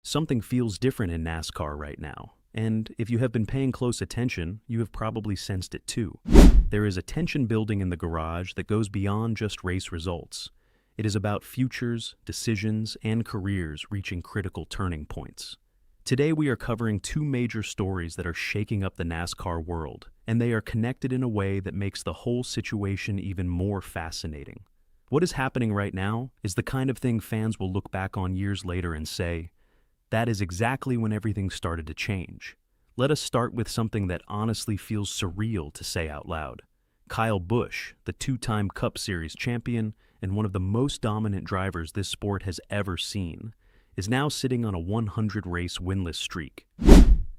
Something feels different in NASCAR right now, and if you have been paying close attention, you have probably sensed it too. There is a tension building in the garage that goes beyond just race results. It is about futures, decisions, and careers reaching critical turning points. Today we are covering two major stories that are shaking up the NASCAR world, and they are connected in a way that makes the whole situation even more fascinating. What is happening right now is the kind of thing fans will look back on years later and say, that is exactly when everything started to change. Let us start with something that honestly feels surreal to say out loud. Kyle Busch, the two-time Cup Series champion and one of the most dominant drivers this sport has ever seen, is now sitting on a 100-race winless streak.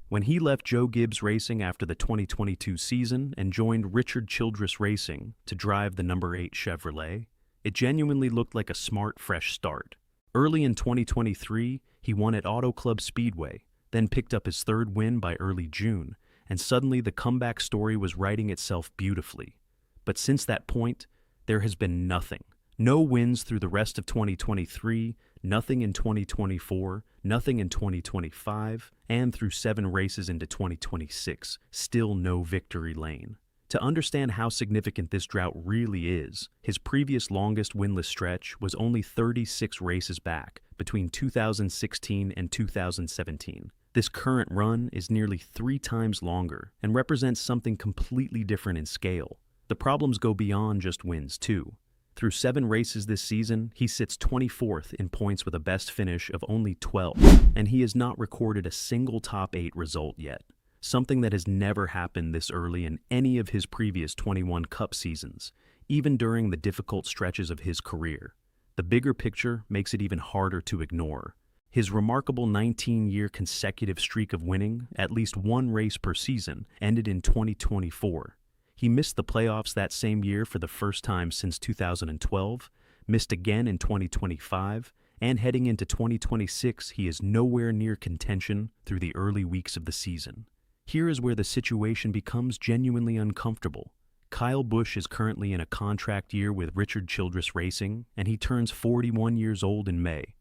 When he left Joe Gibbs Racing after the 2022 season and joined Richard Childress Racing to drive the number 8 Chevrolet, it genuinely looked like a smart, fresh start. Early in 2023, he won at Auto Club Speedway, then picked up his third win by early June, and suddenly the comeback story was writing itself beautifully. But since that point, there has been nothing. No wins through the rest of 2023, nothing in 2024, nothing in 2025, and through 7 races into 2026, still no victory lane. To understand how significant this drought really is, his previous longest winless stretch was only 36 races back, between 2016 and 2017. This current run is nearly 3 times longer and represents something completely different in scale. The problems go beyond just wins, too. Through 7 races this season, he sits 24th in points with a best finish of only 12, and he has not recorded a single top 8 result yet. Something that has never happened this early in any of his previous 21 Cup seasons, even during the difficult stretches of his career. The bigger picture makes it even harder to ignore. His remarkable 19-year consecutive streak of winning at least 1 race per season ended in 2024. He missed the playoffs that same year for the first time since 2012, missed again in 2025, and heading into 2026, he is nowhere near contention through the early weeks of the season. Here is where the situation becomes genuinely uncomfortable. Kyle Busch is currently in a contract year with Richard Childress Racing, and he turns 41 years old in May.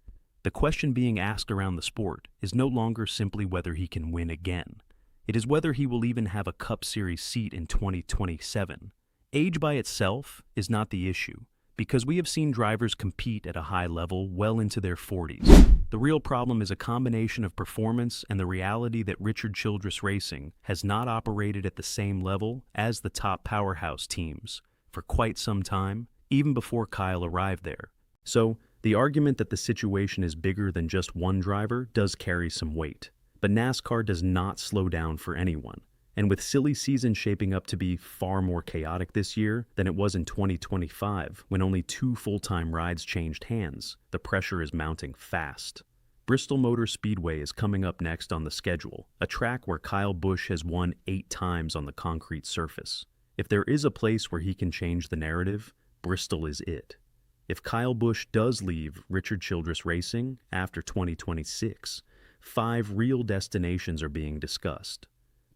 The question being asked around the sport is no longer simply whether he can win again. It is whether he will even have a Cup Series seat in 2027. Age by itself is not the issue, because we have seen drivers compete at a high level well into their 40s. The real problem is a combination of performance and the reality that Richard Childress Racing has not operated at the same level as the top powerhouse teams for quite some time, even before Kyle arrived there. So, the argument that the situation is bigger than just one driver does carry some weight. But NASCAR does not slow down for anyone. And with silly season shaping up to be far more chaotic this year than it was in 2025, when only 2 full-time rides changed hands, the pressure is mounting fast. Bristol Motor Speedway is coming up next on the schedule, a track where Kyle Busch has won 8 times on the concrete surface. If there is a place where he can change the narrative, Bristol is it. If Kyle Busch does leave Richard Childress Racing after 2026, 5 real destinations are being discussed.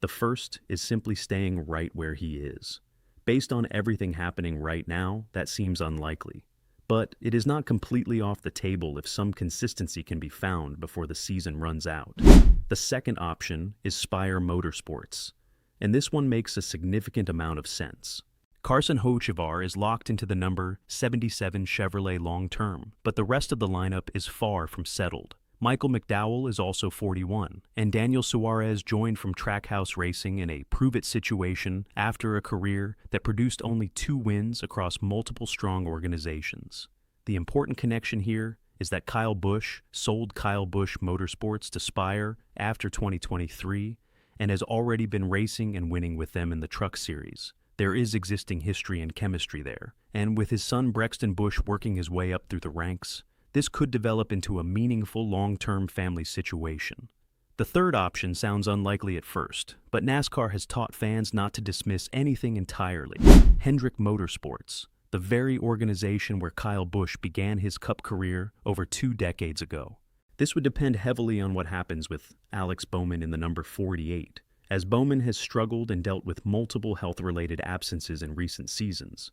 The first is simply staying right where he is. Based on everything happening right now, that seems unlikely. But it is not completely off the table if some consistency can be found before the season runs out. The second option is Spire Motorsports, and this one makes a significant amount of sense. Carson Hocevar is locked into the number 77 Chevrolet long-term, but the rest of the lineup is far from settled. Michael McDowell is also 41, and Daniel Suarez joined from Trackhouse Racing in a prove-it situation after a career that produced only 2 wins across multiple strong organizations. The important connection here is that Kyle Busch sold Kyle Busch Motorsports to Spire after 2023 and has already been racing and winning with them in the Truck Series. There is existing history and chemistry there, and with his son Brexton Busch working his way up through the ranks, this could develop into a meaningful long-term family situation. The third option sounds unlikely at first, but NASCAR has taught fans not to dismiss anything entirely. Hendrick Motorsports, the very organization where Kyle Busch began his Cup career over 2 decades ago. This would depend heavily on what happens with Alex Bowman in the number 48, as Bowman has struggled and dealt with multiple health-related absences in recent seasons.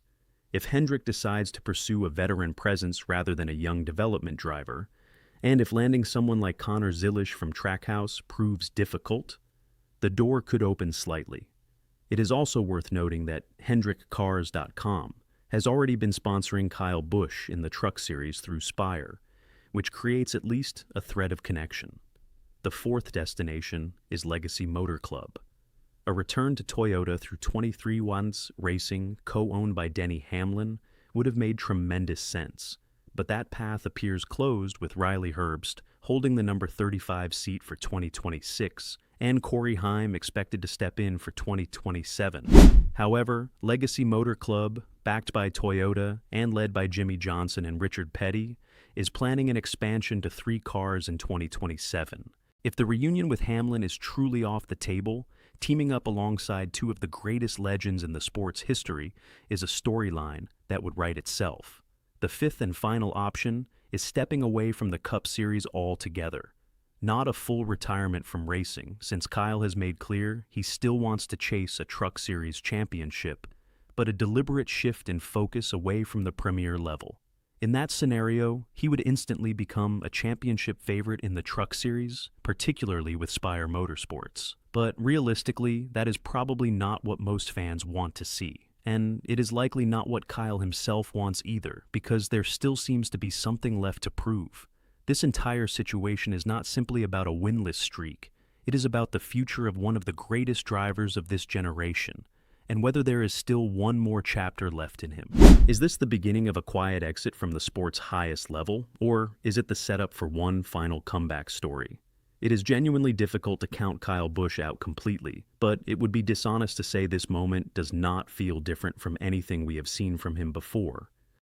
If Hendrick decides to pursue a veteran presence rather than a young development driver, And if landing someone like Connor Zilisch from Trackhouse proves difficult, the door could open slightly. It is also worth noting that HendrickCars.com has already been sponsoring Kyle Busch in the Truck Series through Spire, which creates at least a thread of connection. The fourth destination is Legacy Motor Club. A return to Toyota through 23 Once Racing, co-owned by Denny Hamlin, would have made tremendous sense, but that path appears closed with Riley Herbst holding the number 35 seat for 2026, and Corey Heim expected to step in for 2027. However, Legacy Motor Club, backed by Toyota and led by Jimmy Johnson and Richard Petty, is planning an expansion to 3 cars in 2027. If the reunion with Hamlin is truly off the table, teaming up alongside 2 of the greatest legends in the sport's history is a storyline that would write itself. The fifth and final option is stepping away from the Cup Series altogether. Not a full retirement from racing, since Kyle has made clear he still wants to chase a Truck Series championship, but a deliberate shift in focus away from the premier level. In that scenario, he would instantly become a championship favorite in the Truck Series, particularly with Spire Motorsports. But realistically, that is probably not what most fans want to see. And it is likely not what Kyle himself wants either, because there still seems to be something left to prove. This entire situation is not simply about a winless streak. It is about the future of one of the greatest drivers of this generation, and whether there is still one more chapter left in him. Is this the beginning of a quiet exit from the sport's highest level, or is it the setup for one final comeback story? It is genuinely difficult to count Kyle Busch out completely, but it would be dishonest to say this moment does not feel different from anything we have seen from him before.